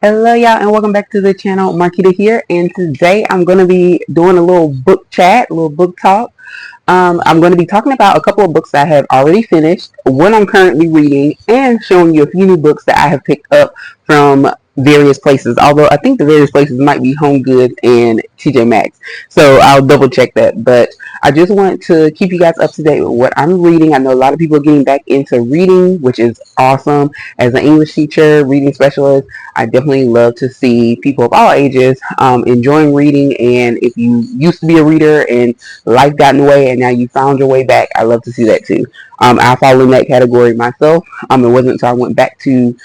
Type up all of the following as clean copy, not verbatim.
Hello, y'all, and welcome back to the channel. Marquita here, and today I'm going to be doing a little book chat, a little book talk. I'm going to be talking about a couple of books that I have already finished, one I'm currently reading, and showing you a few new books that I have picked up from various places. Although I think the various places might be Home Goods and TJ Maxx, so I'll double check that. But I just want to keep you guys up to date with what I'm reading. I know a lot of people are getting back into reading, which is awesome. As an English teacher, reading specialist, I definitely love to see people of all ages enjoying reading. And if you used to be a reader and life got in the way and now you found your way back, I love to see that too. I fall in that category myself. It wasn't until I went back to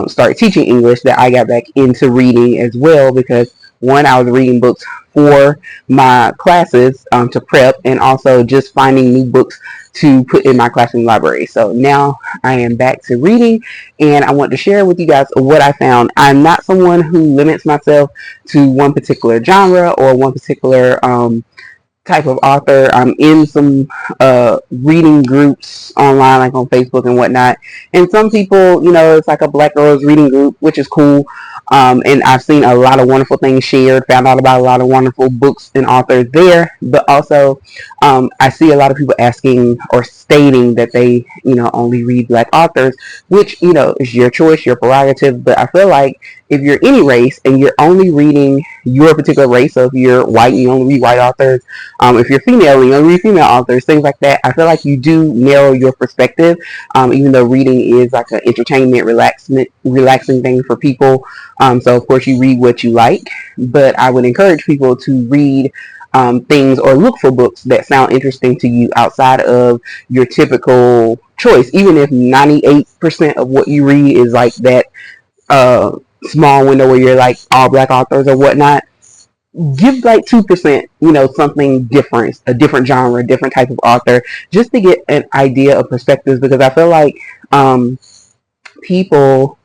start teaching English that I got back into reading as well, because one, I was reading books for my classes to prep, and also just finding new books to put in my classroom library. So now I am back to reading, and I want to share with you guys what I found. I'm not someone who limits myself to one particular genre or one particular type of author. I'm in some reading groups online, like on Facebook and whatnot. And some people, it's like a Black Girls reading group, which is cool. And I've seen a lot of wonderful things shared, found out about a lot of wonderful books and authors there. But also, I see a lot of people asking or stating that they, only read Black authors, which, is your choice, your prerogative. But I feel like if you're any race and you're only reading your particular race, so if you're white and you only read white authors, if you're female and you only read female authors, things like that, I feel like you do narrow your perspective. Even though reading is like an entertainment, relaxing thing for people. So of course you read what you like, but I would encourage people to read things or look for books that sound interesting to you outside of your typical choice. Even if 98% of what you read is like that small window where you're like all Black authors or whatnot, give like 2%, something different, a different genre, a different type of author, just to get an idea of perspectives, because I feel like people,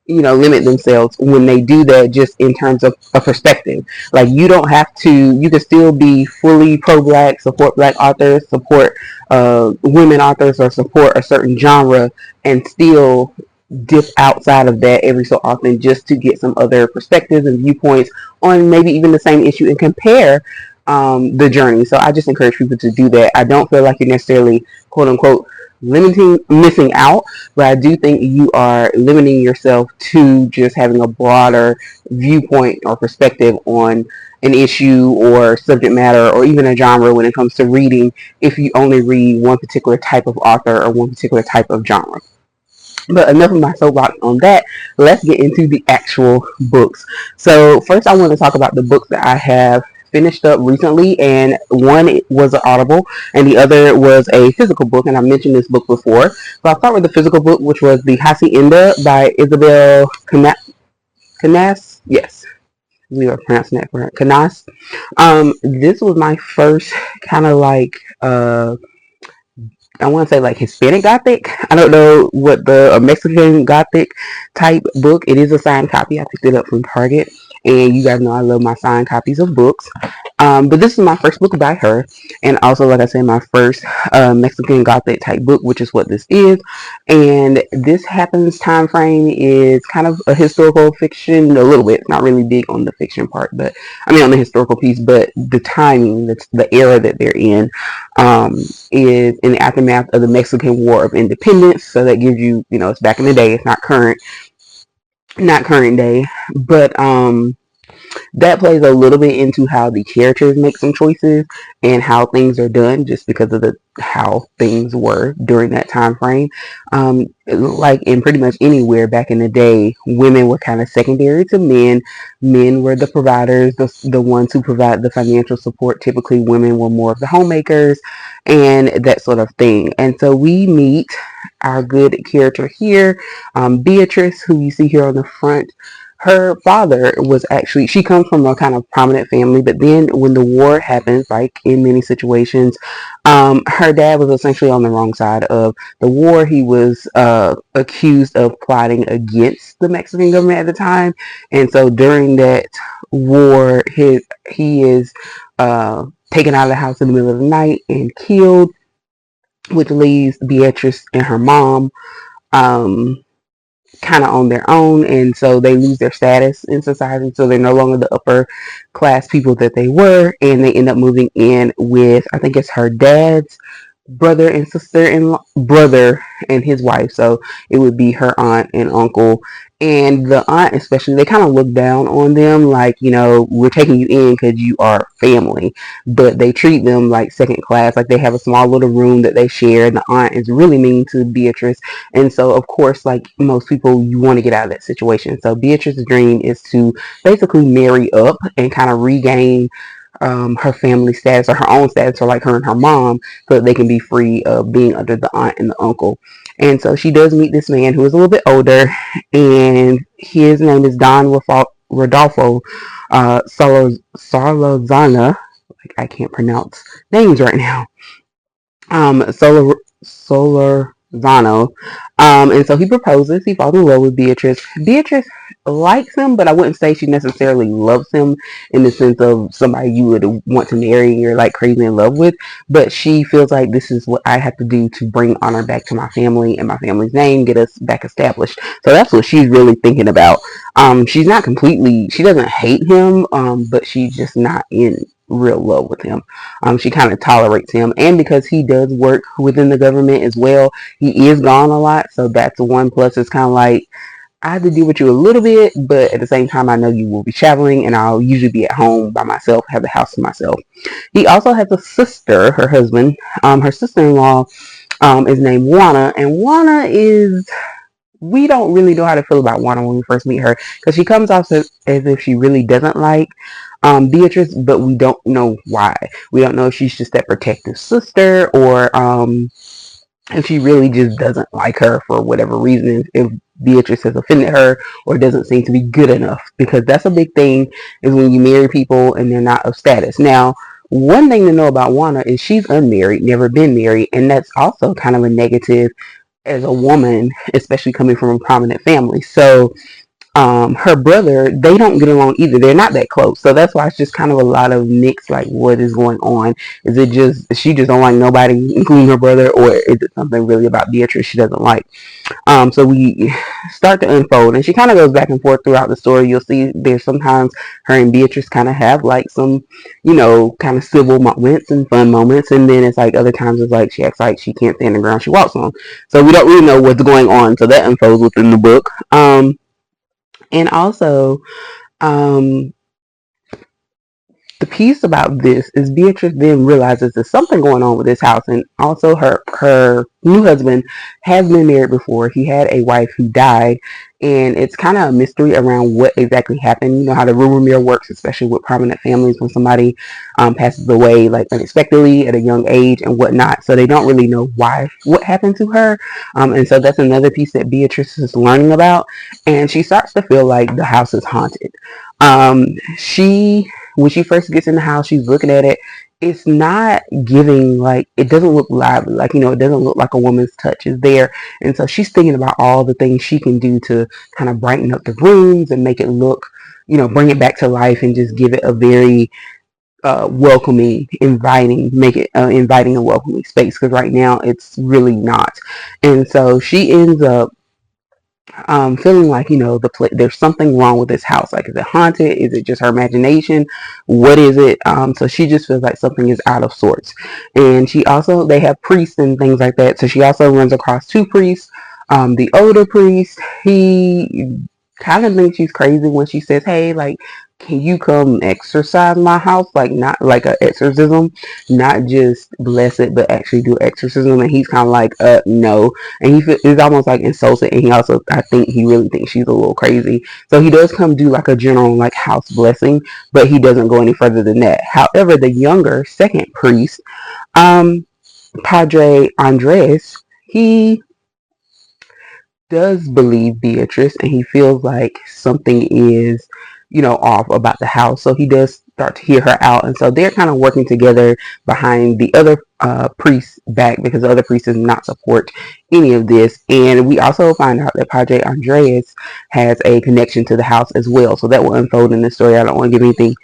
limit themselves when they do that, just in terms of a perspective. Like, you don't have to, you can still be fully pro-Black, support Black authors, support women authors, or support a certain genre, and still dip outside of that every so often, just to get some other perspectives and viewpoints on maybe even the same issue, and compare the journey. So I just encourage people to do that. I don't feel like you're necessarily, quote unquote, missing out, but I do think you are limiting yourself to just having a broader viewpoint or perspective on an issue or subject matter or even a genre when it comes to reading, if you only read one particular type of author or one particular type of genre. But enough of my soapbox on that. Let's get into the actual books. So first, I want to talk about the books that I have finished up recently, and one was an Audible, and the other was a physical book. And I mentioned this book before, but I'll start with the physical book, which was The Hacienda by Isabel Canas. Yes, we are pronouncing that correct. Canas. This was my first kind of like I want to say like Hispanic Gothic. I don't know what the Mexican Gothic type book. It is a signed copy. I picked it up from Target, and you guys know I love my signed copies of books. But this is my first book by her, and also, like I said, my first Mexican Gothic type book, which is what this is. And this happens time frame is kind of a historical fiction, a little bit. Not really big on the fiction part, but I mean on the historical piece. But the timing, that's the era that they're in, is in the aftermath of the Mexican War of Independence. So that gives you, it's back in the day. It's not current day, but that plays a little bit into how the characters make some choices and how things are done, just because of the how things were during that time frame. Like in pretty much anywhere back in the day, women were kind of secondary to men. Men were the providers, the ones who provide the financial support. Typically, women were more of the homemakers and that sort of thing. And so we meet our good character here, Beatrice, who you see here on the front. Her father was actually, she comes from a kind of prominent family, but then when the war happens, like in many situations, her dad was essentially on the wrong side of the war. He was accused of plotting against the Mexican government at the time, and so during that war, he is taken out of the house in the middle of the night and killed, which leaves Beatrice and her mom um, kind of on their own, and so they lose their status in society, so they're no longer the upper class people that they were, and they end up moving in with, I think it's her dad's brother and sister and brother and his wife. So it would be her aunt and uncle, and the aunt especially, they kind of look down on them, like, we're taking you in because you are family, but they treat them like second class. Like, they have a small little room that they share, and the aunt is really mean to Beatrice. And so, of course, like most people, you want to get out of that situation. So Beatrice's dream is to basically marry up and kind of regain her family status, or her own status, or like her and her mom, so that they can be free of being under the aunt and the uncle. And so she does meet this man who is a little bit older, and his name is Don Rodolfo Salazana. Like, I can't pronounce names right now. Solorzano. And so he proposes. He falls in love with Beatrice. Beatrice likes him, but I wouldn't say she necessarily loves him in the sense of somebody you would want to marry and you're like crazy in love with. But she feels like this is what I have to do to bring honor back to my family and my family's name, get us back established. So that's what she's really thinking about. She's not completely, she doesn't hate him, but she's just not in real love with him. She kind of tolerates him, and because he does work within the government as well, he is gone a lot, so that's one plus. It's kind of like, I have to deal with you a little bit, but at the same time, I know you will be traveling, and I'll usually be at home by myself, have the house to myself. He also has a sister, her husband. Her sister-in-law is named Juana, and Juana is, we don't really know how to feel about Juana when we first meet her, because she comes off as if she really doesn't like Beatrice, but we don't know why. We don't know if she's just that protective sister, or if she really just doesn't like her for whatever reason, if Beatrice has offended her or doesn't seem to be good enough, because that's a big thing, is when you marry people and they're not of status. Now, one thing to know about Juana is she's unmarried, never been married, and that's also kind of a negative as a woman, especially coming from a prominent family. So her brother, they don't get along either. They're not that close. So that's why it's just kind of a lot of mixed, like, what is going on? Is it just, she just don't like nobody, including her brother, or is it something really about Beatrice she doesn't like? So we start to unfold, and she kind of goes back and forth throughout the story. You'll see there's sometimes her and Beatrice kind of have like some, kind of civil moments and fun moments, and then it's like other times it's like she acts like she can't stand the ground she walks on. So we don't really know what's going on. So that unfolds within the book. And also, um, the piece about this is Beatrice then realizes there's something going on with this house, and also her new husband has been married before. He had a wife who died, and it's kind of a mystery around what exactly happened. You know how the rumor mill works, especially with prominent families, when somebody passes away like unexpectedly at a young age and whatnot. So they don't really know what happened to her, and so that's another piece that Beatrice is learning about, and she starts to feel like the house is haunted. She When she first gets in the house, she's looking at it. It's not giving, like, it doesn't look lively. Like, it doesn't look like a woman's touch is there. And so she's thinking about all the things she can do to kind of brighten up the rooms and make it look, bring it back to life and just give it a very welcoming, inviting, make it inviting and welcoming space. Because right now it's really not. And so she ends up feeling like, there's something wrong with this house. Like, is it haunted? Is it just her imagination? What is it? So she just feels like something is out of sorts. And they have priests and things like that. So she also runs across two priests. The older priest, he kind of thinks she's crazy when she says, hey, like, can you come exorcise my house? Like, not like an exorcism, not just bless it, but actually do exorcism. And he's kind of like, no. And he's almost like insulted. And he also, I think he really thinks she's a little crazy. So he does come do like a general like house blessing, but he doesn't go any further than that. However, the younger second priest, Padre Andres, he does believe Beatrice, and he feels like something is, off about the house. So he does start to hear her out, and so they're kind of working together behind the other priest's back, because the other priest does not support any of this. And we also find out that Padre Andreas has a connection to the house as well. So that will unfold in the story. I don't want to give anything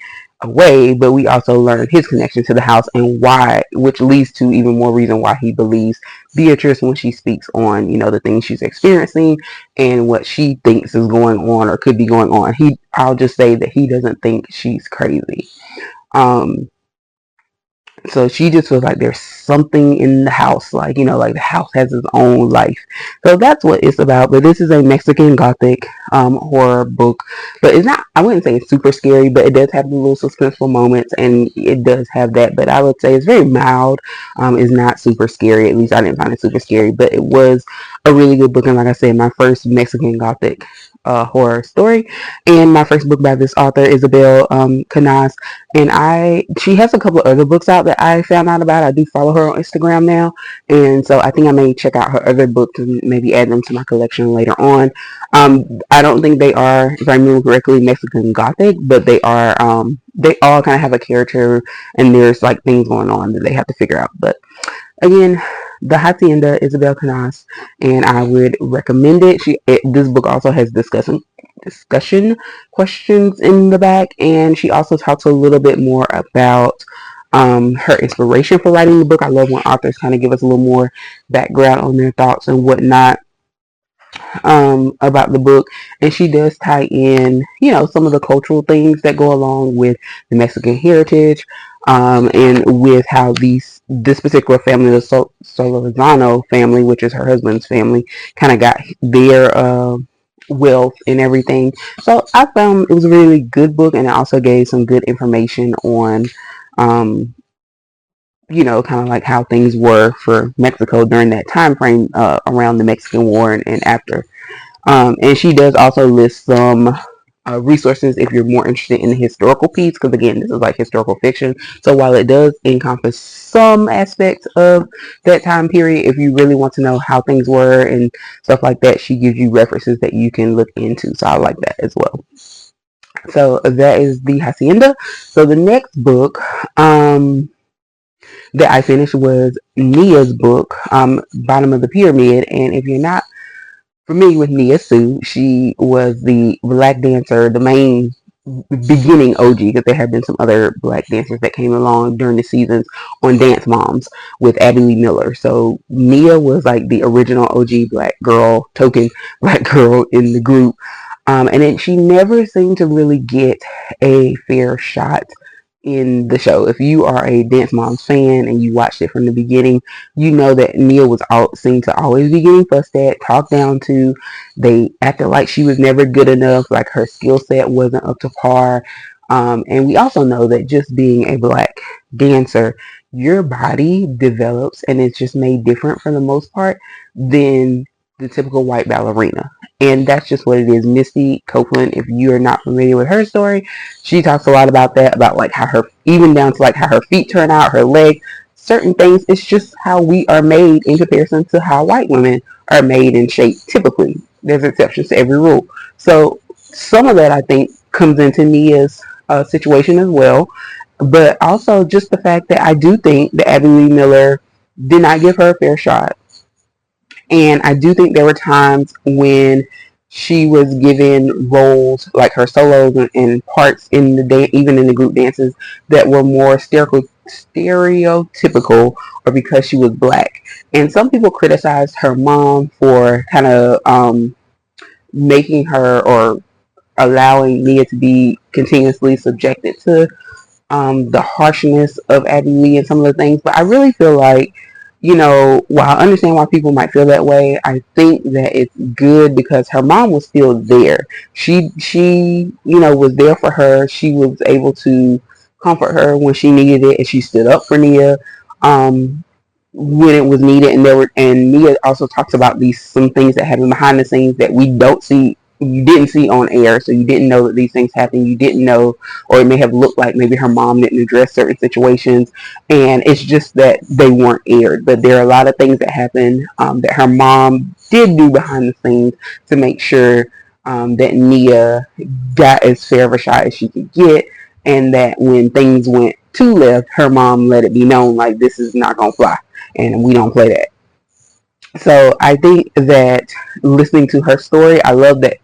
away, but we also learn his connection to the house and why, which leads to even more reason why he believes Beatrice when she speaks on, the things she's experiencing and what she thinks is going on or could be going on. I'll just say that he doesn't think she's crazy. Um, so she just feels like there's something in the house, like, like the house has its own life. So that's what it's about. But this is a Mexican Gothic horror book. But it's not, I wouldn't say it's super scary, but it does have the little suspenseful moments and it does have that. But I would say it's very mild. It's not super scary. At least I didn't find it super scary. But it was a really good book. And like I said, my first Mexican Gothic horror story. And my first book by this author, Isabel Canas. And she has a couple of other books out that I found out about. I do follow her on Instagram now, and so I think I may check out her other books and maybe add them to my collection later on. I don't think they are, if I remember correctly, Mexican Gothic, but they are. They all kind of have a character, and there's like things going on that they have to figure out. But again, the Hacienda, Isabel Canas, and I would recommend it. This book also has discussion questions in the back, and she also talks a little bit more about her inspiration for writing the book. I love when authors kind of give us a little more background on their thoughts and whatnot about the book. And she does tie in, some of the cultural things that go along with the Mexican heritage, and with how this particular family, the Solorzano family, which is her husband's family, kind of got their wealth and everything. So I found it was a really good book, and it also gave some good information on kind of like how things were for Mexico during that time frame, around the Mexican War and after. And she does also list some resources if you're more interested in the historical piece, because again, this is like historical fiction. So while it does encompass some aspects of that time period, if you really want to know how things were and stuff like that, she gives you references that you can look into. So I like that as well. So that is the Hacienda. So the next book that I finished was Nia's book, Bottom of the Pyramid. And if you're not familiar with Nia Sue, she was the black dancer, the main beginning OG, because there have been some other black dancers that came along during the seasons on Dance Moms with Abby Lee Miller. So Nia was like the original OG black girl, token black girl in the group. And then she never seemed to really get a fair shot in the show. If you are a Dance Moms fan and you watched it from the beginning, you know that Nia was seemed to always be getting fussed at, talked down to. They acted like she was never good enough, like her skill set wasn't up to par. And we also know that just being a black dancer, your body develops and it's just made different for the most part than the typical white ballerina. And that's just what it is. Misty Copeland, if you're not familiar with her story, she talks a lot about that, about like how even down to like how her feet turn out, her legs, certain things. It's just how we are made in comparison to how white women are made and shaped typically. There's exceptions to every rule. So some of that I think comes into Nia's situation as well. But also just the fact that I do think that Abby Lee Miller did not give her a fair shot. And I do think there were times when she was given roles like her solos and parts in even in the group dances that were more stereotypical, or because she was black. And some people criticized her mom for kind of making her or allowing Nia to be continuously subjected to the harshness of Abby Lee and some of the things. But I really feel like, while I understand why people might feel that way, I think that it's good because her mom was still there. She was there for her. She was able to comfort her when she needed it, and she stood up for Nia when it was needed. And Nia also talks about some things that happen behind the scenes that we don't see. You didn't see on air, so you didn't know that these things happen. You didn't know, or it may have looked like maybe her mom didn't address certain situations, and it's just that they weren't aired. But there are a lot of things that happen that her mom did do behind the scenes to make sure that Nia got as fair of a shot as she could get, and that when things went too left, her mom let it be known like this is not gonna fly, and we don't play that. So I think that listening to her story, I love that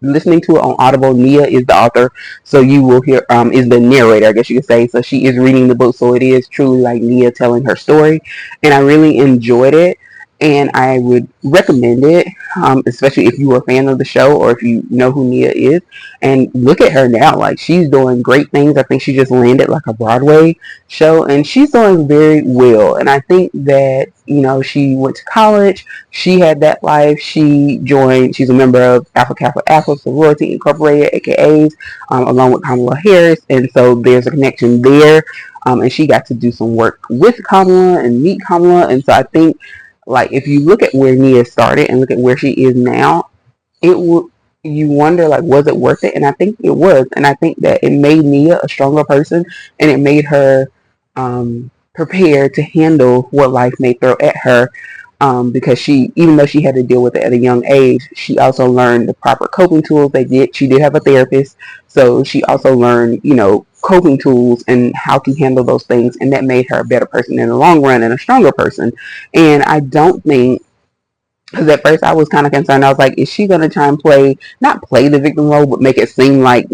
listening to it on Audible, Nia is the author, so you will hear is the narrator, I guess you could say. So she is reading the book, so it is truly like Nia telling her story, and I really enjoyed it, and I would recommend it, especially if you are a fan of the show or if you know who Nia is. And look at her now, like she's doing great things. I think she just landed like a Broadway show, and she's doing very well. And I think that she went to college, she had that life. She's a member of Alpha Kappa Alpha Sorority Incorporated, AKAs, along with Kamala Harris. And so there's a connection there. And she got to do some work with Kamala and meet Kamala. And so I think, like, if you look at where Nia started and look at where she is now, it will you wonder, like, was it worth it? And I think it was. And I think that it made Nia a stronger person, and it made her prepared to handle what life may throw at her, because even though she had to deal with it at a young age, she also learned the proper coping tools. She did have a therapist, so she also learned coping tools and how to handle those things, and that made her a better person in the long run and a stronger person. And I don't think, because at first I was kind of concerned. I was like, is she going to try and not play the victim role, but make it seem like,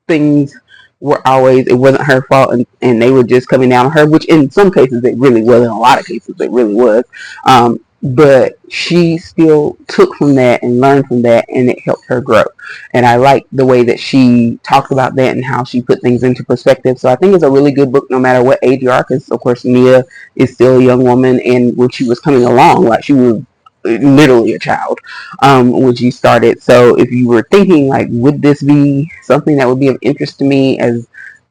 things it wasn't her fault, and they were just coming down on her, which in some cases it really was. In a lot of cases it really was. But she still took from that and learned from that, and it helped her grow. And I like the way that she talked about that and how she put things into perspective. So I think it's a really good book no matter what age you are, because of course Nia is still a young woman, and when she was coming along, like, she was literally a child when she started. So if you were thinking, like, would this be something that would be of interest to me as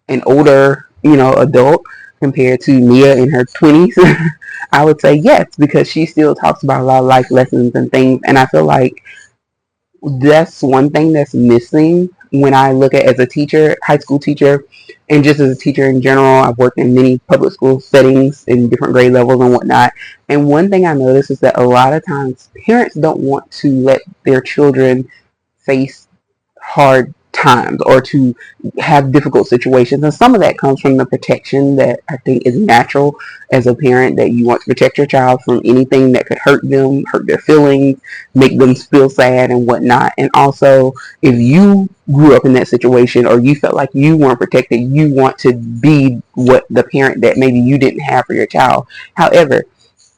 an older adult compared to Nia in her 20s, I would say yes, because she still talks about a lot of life lessons and things. And I feel like that's one thing that's missing when I look at, as a teacher, high school teacher, and just as a teacher in general. I've worked in many public school settings in different grade levels and whatnot. And one thing I notice is that a lot of times parents don't want to let their children face hard times or to have difficult situations. And some of that comes from the protection that I think is natural as a parent, that you want to protect your child from anything that could hurt them, hurt their feelings, make them feel sad and whatnot. And also, if you grew up in that situation or you felt like you weren't protected, you want to be what the parent that maybe you didn't have for your child. However,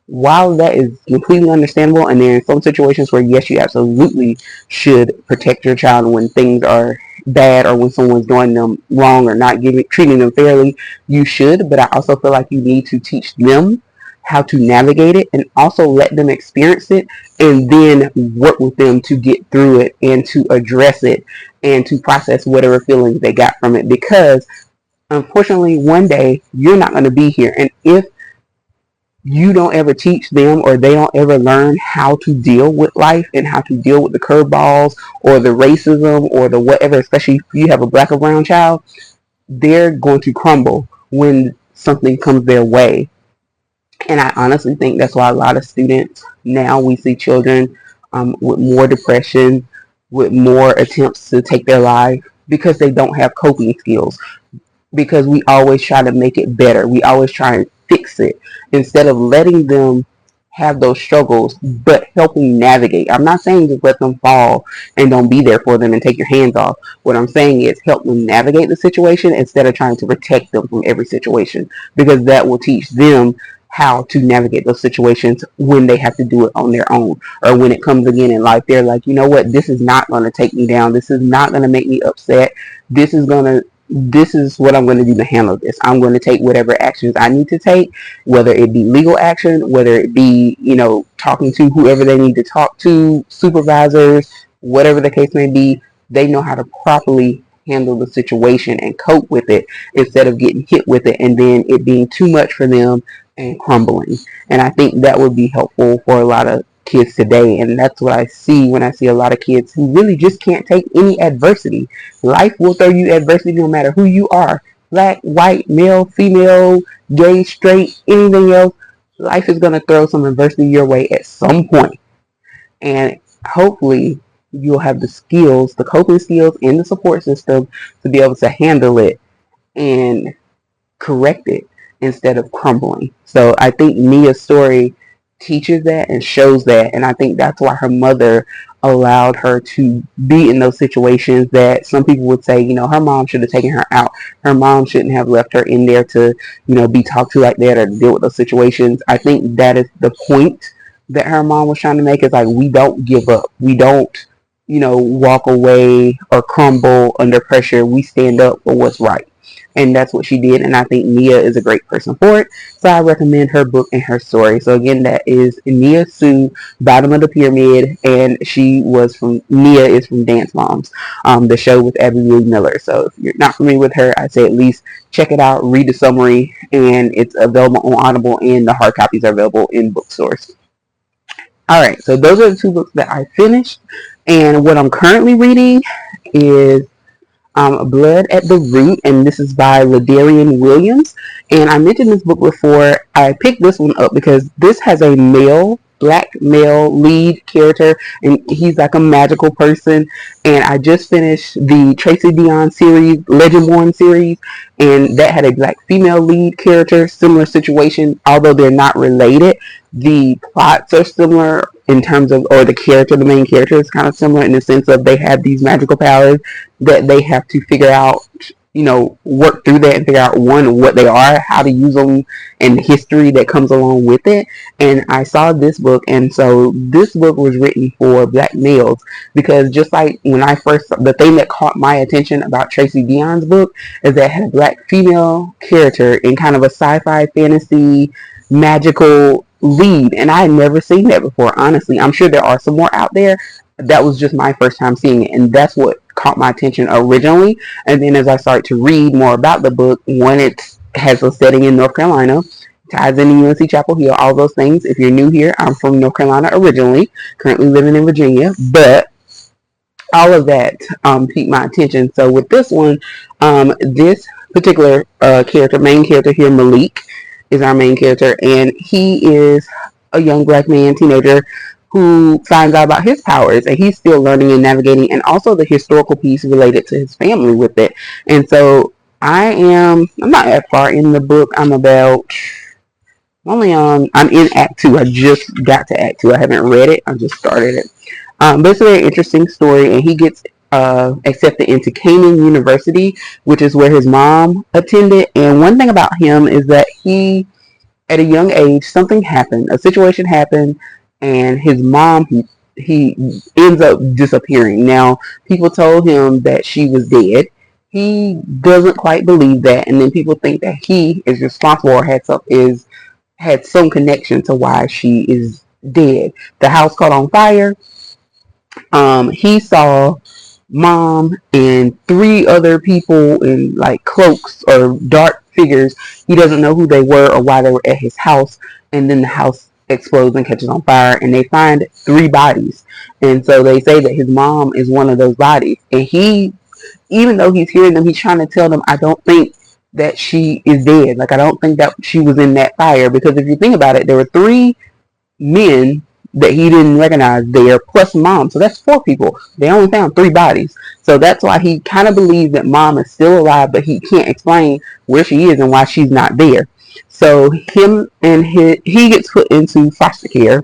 while that is completely understandable, and there are some situations where yes, you absolutely should protect your child when things are bad or when someone's doing them wrong or not treating them fairly, you should. But I also feel like you need to teach them how to navigate it and also let them experience it, and then work with them to get through it and to address it and to process whatever feelings they got from it. Because unfortunately, one day you're not going to be here, and if you don't ever teach them or they don't ever learn how to deal with life and how to deal with the curveballs or the racism or the whatever, especially if you have a black or brown child, they're going to crumble when something comes their way. And I honestly think that's why a lot of students now, we see children with more depression, with more attempts to take their life, because they don't have coping skills, because we always try to make it better. We always try and fix it instead of letting them have those struggles, but helping navigate. I'm not saying just let them fall and don't be there for them and take your hands off. What I'm saying is help them navigate the situation instead of trying to protect them from every situation, because that will teach them how to navigate those situations when they have to do it on their own, or when it comes again in life. They're like, you know what, this is not going to take me down. This is not going to make me upset. This is what I'm going to do to handle this. I'm going to take whatever actions I need to take, whether it be legal action, whether it be, talking to whoever they need to talk to, supervisors, whatever the case may be. They know how to properly handle the situation and cope with it instead of getting hit with it and then it being too much for them and crumbling. And I think that would be helpful for a lot of kids today. And that's what I see when I see a lot of kids who really just can't take any adversity. Life will throw you adversity no matter who you are. Black, white, male, female, gay, straight, anything else. Life is going to throw some adversity your way at some point. And hopefully you'll have the skills, the coping skills and the support system to be able to handle it and correct it instead of crumbling. So I think Nia's story teaches that and shows that, and I think that's why her mother allowed her to be in those situations that some people would say, her mom should have taken her out. Her mom shouldn't have left her in there to, be talked to like that or deal with those situations. I think that is the point that her mom was trying to make, is like, we don't give up. We don't, walk away or crumble under pressure. We stand up for what's right. And that's what she did. And I think Nia is a great person for it. So I recommend her book and her story. So again, that is Nia Sue, Bottom of the Pyramid. And Nia is from Dance Moms, the show with Abby Lee Miller. So if you're not familiar with her, I'd say at least check it out, read the summary, and it's available on Audible, and the hard copies are available in bookstores. All right, so those are the two books that I finished. And what I'm currently reading is Blood at the Root, and this is by Ladarian Williams. And I mentioned this book before. I picked this one up because this has a black male lead character, and he's like a magical person. And I just finished the Tracy Deonn series, Legendborn series, and that had a black female lead character. Similar situation, although they're not related. The plots are similar in terms of, or the main character is kind of similar in the sense of they have these magical powers that they have to figure out, work through that and figure out, one, what they are, how to use them, and the history that comes along with it. And I saw this book, and so this book was written for black males, because just like when the thing that caught my attention about Tracy Deonn's book is that it had a black female character in kind of a sci-fi fantasy magical lead, and I had never seen that before. Honestly, I'm sure there are some more out there. That was just my first time seeing it, and that's what caught my attention originally. And then as I started to read more about the book, when it has a setting in North Carolina, ties into UNC Chapel Hill, all those things. If you're new here, I'm from North Carolina originally, currently living in Virginia, but all of that piqued my attention. So with this one, this particular main character here, Malik, is our main character, and he is a young black man, teenager, who finds out about his powers, and he's still learning and navigating, and also the historical piece related to his family with it. And so I'm not that far in the book. I'm in Act 2. I just got to Act 2. I haven't read it. I just started it. But it's a very interesting story, and he gets accepted into Canaan University, which is where his mom attended. And one thing about him is that at a young age, a situation happened, and his mom, he ends up disappearing. Now, people told him that she was dead. He doesn't quite believe that, and then people think that he is responsible or had some connection to why she is dead. The house caught on fire. He saw mom and 3 other people in like cloaks or dark figures. He doesn't know who they were or why they were at his house. And then the house explodes and catches on fire, and they find 3 bodies. And so they say that his mom is one of those bodies. And even though he's hearing them, he's trying to tell them, I don't think that she is dead. Like, I don't think that she was in that fire, because if you think about it, there were 3 men that he didn't recognize there, plus mom. So that's 4 people. They only found 3 bodies. So that's why he kind of believes that mom is still alive, but he can't explain where she is and why she's not there. So he gets put into foster care,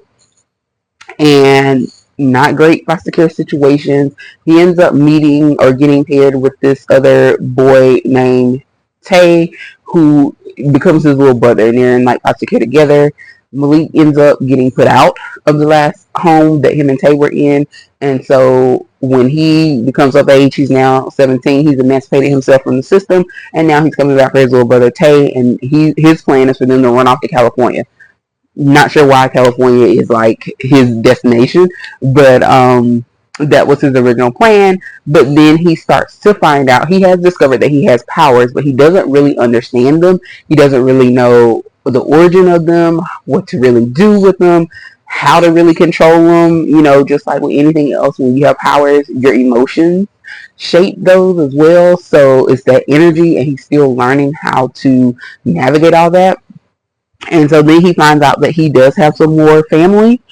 and not great foster care situations. He ends up meeting or getting paired with this other boy named Tay, who becomes his little brother, and they're in like foster care together. Malik ends up getting put out of the last home that him and Tay were in, and so when he becomes of age, he's now 17, he's emancipated himself from the system, and now he's coming back for his little brother Tay, and his plan is for them to run off to California. Not sure why California is like his destination, but that was his original plan. But then he starts to find out, he has discovered that he has powers, but he doesn't really understand them. He doesn't really know the origin of them, what to really do with them, how to really control them. Just like with anything else, when you have powers, your emotions shape those as well. So it's that energy, and he's still learning how to navigate all that. And so then he finds out that he does have some more family,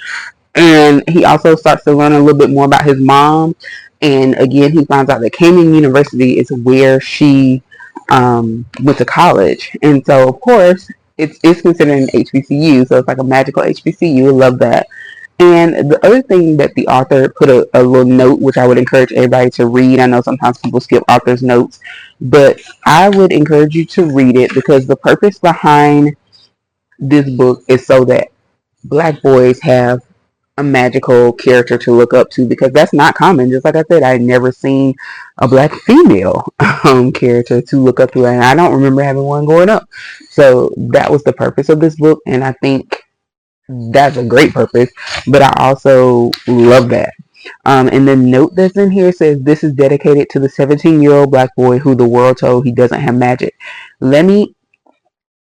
and he also starts to learn a little bit more about his mom. And again, he finds out that Canaan University is where she went to college. And so, of course, it's considered an HBCU, so it's like a magical HBCU. I love that. And the other thing that the author put a little note, which I would encourage everybody to read. I know sometimes people skip author's notes, but I would encourage you to read it because the purpose behind this book is so that black boys have a magical character to look up to, because that's not common. Just like I said, I never seen a black female character to look up to, and I don't remember having one growing up. So that was the purpose of this book, and I think that's a great purpose. But I also love that. And the note that's in here says, "This is dedicated to the 17-year-old black boy who the world told he doesn't have magic. Let me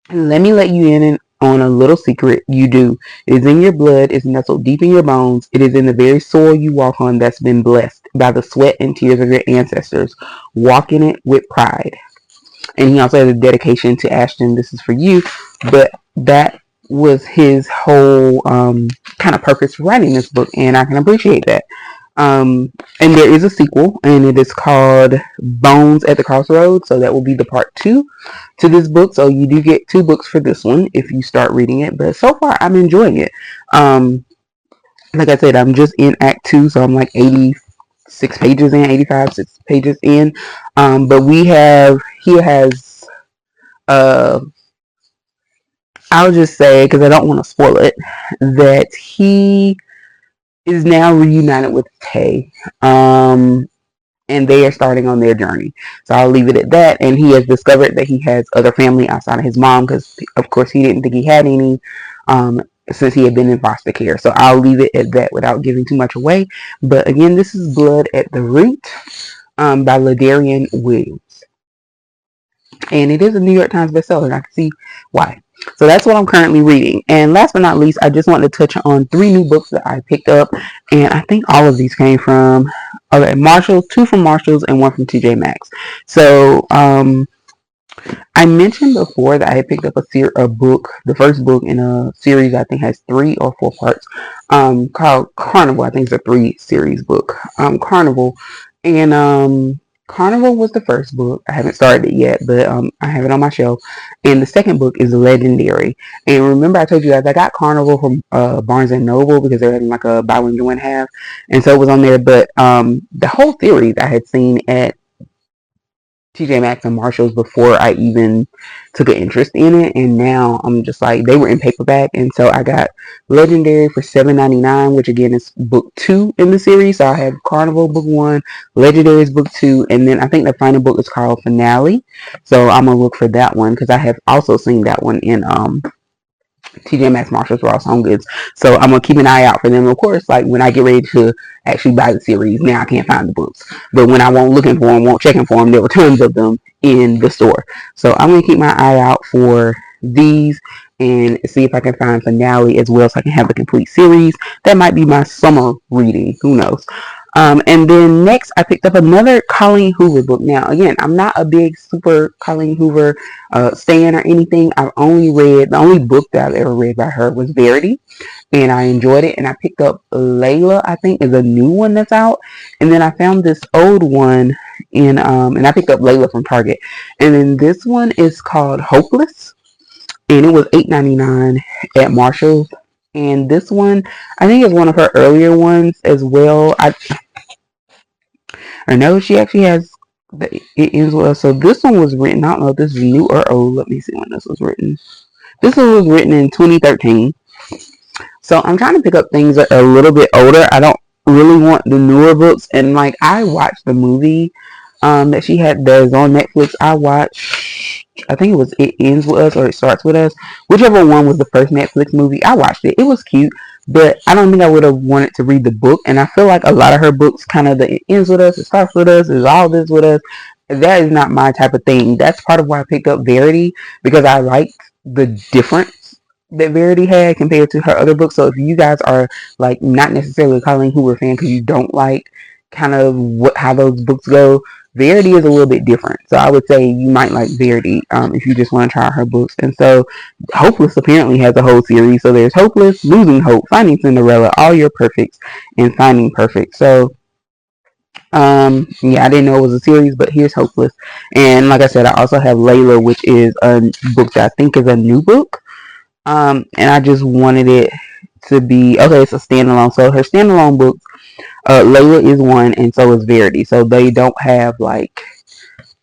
let you in on a little secret. You do. It is in your blood. It's nestled deep in your bones. It is in the very soil you walk on that's been blessed by the sweat and tears of your ancestors. Walk in it with pride." And he also has a dedication to Ashton. This is for you. But that was his whole kind of purpose for writing this book, and I can appreciate that. And there is a sequel, and it is called Bones at the Crossroads. So that will be the part 2 to this book. So you do get 2 books for this one if you start reading it. But so far, I'm enjoying it. Like I said, I'm just in Act 2, so I'm like 86 pages in, 85 6 pages in. But he has, I'll just say, because I don't want to spoil it, that he is now reunited with Tay. And they are starting on their journey. So I'll leave it at that. And he has discovered that he has other family outside of his mom, because of course he didn't think he had any since he had been in foster care. So I'll leave it at that without giving too much away. But again, this is Blood at the Root by Ladarian Williams. And it is a New York Times bestseller, and I can see why. So that's what I'm currently reading. And last but not least, I just want to touch on 3 new books that I picked up. And I think all of these came from Marshalls, 2 from Marshalls and 1 from TJ Maxx. So I mentioned before that I had picked up a book, the first book in a series I think has 3 or 4 parts, called Carnival. I think it's a 3 series book, Carnival. And Carnival was the first book. I haven't started it yet, but I have it on my shelf. And the second book is Legendary. And remember, I told you guys I got Carnival from Barnes and Noble because they're having like a buy one get one half, and so it was on there. But the whole series I had seen at TJ Maxx and Marshalls before I even took an interest in it, and now I'm just like, they were in paperback, and so I got Legendary for $7.99, which again is book 2 in the series. So I have Carnival book 1, Legendary is book 2, and then I think the final book is called Finale. So I'm gonna look for that one because I have also seen that one in TJ Maxx, Marshalls, Ross Home Goods. So I'm gonna keep an eye out for them. Of course, like when I get ready to actually buy the series, now I can't find the books. But when I won't looking for them, won't checking for them, there were tons of them in the store. So I'm gonna keep my eye out for these and see if I can find Finale as well, so I can have the complete series. That might be my summer reading. Who knows? And then next, I picked up another Colleen Hoover book. Now, again, I'm not a big super Colleen Hoover stan or anything. The only book that I've ever read by her was Verity, and I enjoyed it. And I picked up Layla, I think, is a new one that's out. And then I found this old one and I picked up Layla from Target. And then this one is called Hopeless, and it was $8.99 at Marshalls. And this one, I think, is one of her earlier ones as well. I know she actually has it ends well. So this one was written, I don't know if this is new or old. Let me see when this was written. This one was written in 2013. So I'm trying to pick up things that are a little bit older. I don't really want the newer books. And like, I watched the movie that she had that is on Netflix. I think it was It Ends With Us or It Starts With Us. Whichever one was the first Netflix movie. I watched it. It was cute, but I don't think I would have wanted to read the book. And I feel like a lot of her books, kind of the It Ends With Us, It Starts With Us, Is All This With Us, that is not my type of thing. That's part of why I picked up Verity, because I liked the difference that Verity had compared to her other books. So if you guys are like not necessarily a Colleen Hoover fan because you don't like kind of how those books go, Verity is a little bit different. So I would say you might like Verity if you just want to try her books. And so Hopeless apparently has a whole series. So there's Hopeless, Losing Hope, Finding Cinderella, All Your Perfects, and Finding Perfect. So yeah, I didn't know it was a series, but here's Hopeless. And like I said, I also have Layla, which is a book that I think is a new book. And I just wanted it to be okay. It's a standalone. So her standalone books, Layla is one, and so is Verity. So they don't have like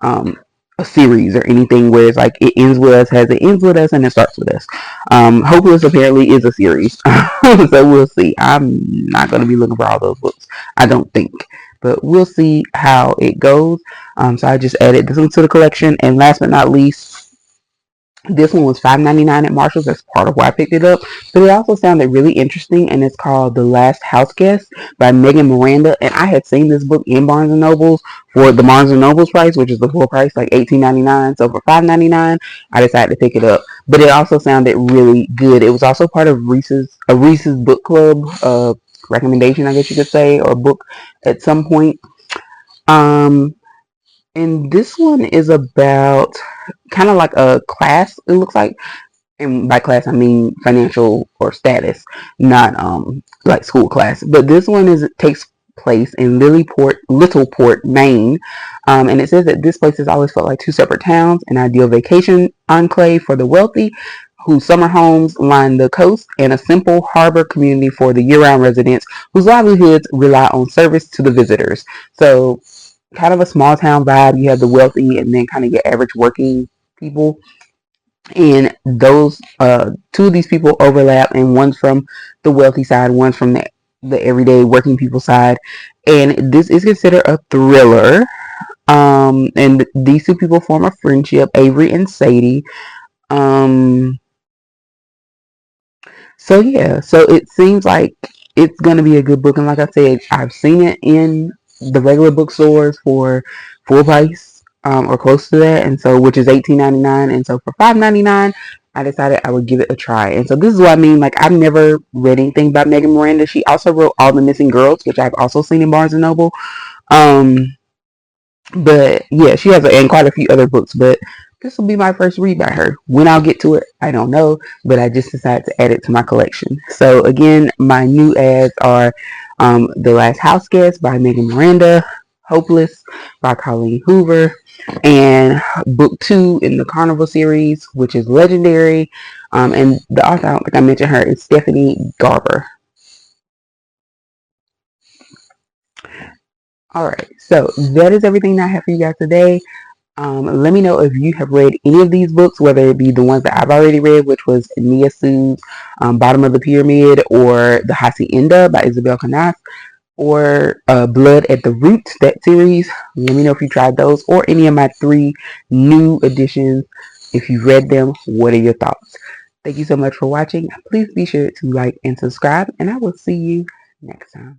um a series or anything where it's like it ends with us, has it ends with us, and it starts with us. Hopeless apparently is a series, so we'll see. I'm not going to be looking for all those books, I don't think, but we'll see how it goes. So I just added this one to the collection, and last but not least, this one was $5.99 at Marshall's. That's part of why I picked it up. But it also sounded really interesting, and it's called The Last House Guest by Megan Miranda. And I had seen this book in Barnes and Nobles for the Barnes and Nobles price, which is the full price, like $18.99. So for $5.99, I decided to pick it up. But it also sounded really good. It was also part of Reese's book club recommendation, I guess you could say, or book at some point. Um, and this one is about kind of like a class, it looks like. And by class I mean financial or status, not like school class. But this one takes place in Littleport, Maine, and it says that this place has always felt like two separate towns, an ideal vacation enclave for the wealthy whose summer homes line the coast, and a simple harbor community for the year-round residents whose livelihoods rely on service to the visitors. So kind of a small town vibe. You have the wealthy and then kind of your average working people, and those two of these people overlap, and one's from the wealthy side, one's from the everyday working people side, and this is considered a thriller. And these two people form a friendship, Avery and Sadie. um so yeah, so it seems like it's gonna be a good book, and like I said, I've seen it in the regular bookstores for full price, or close to that, and so which is $18.99, and so for $5.99, I decided I would give it a try. And so this is what I mean. Like, I've never read anything about Megan Miranda. She also wrote All the Missing Girls, which I've also seen in Barnes and Noble. Um, but yeah, she has and quite a few other books, but this will be my first read by her. When I'll get to it, I don't know, but I just decided to add it to my collection. So again, my new ads are The Last House Guest by Megan Miranda, Hopeless by Colleen Hoover, and book 2 in the Carnival series, which is Legendary. And the author, I don't think I mentioned her, is Stephanie Garber. Alright, so that is everything I have for you guys today. Let me know if you have read any of these books, whether it be the ones that I've already read, which was Nia Su's Bottom of the Pyramid, or The Hacienda by Isabel Canas, or Blood at the Root, that series. Let me know if you tried those, or any of my 3 new editions. If you read them, what are your thoughts? Thank you so much for watching. Please be sure to like and subscribe, and I will see you next time.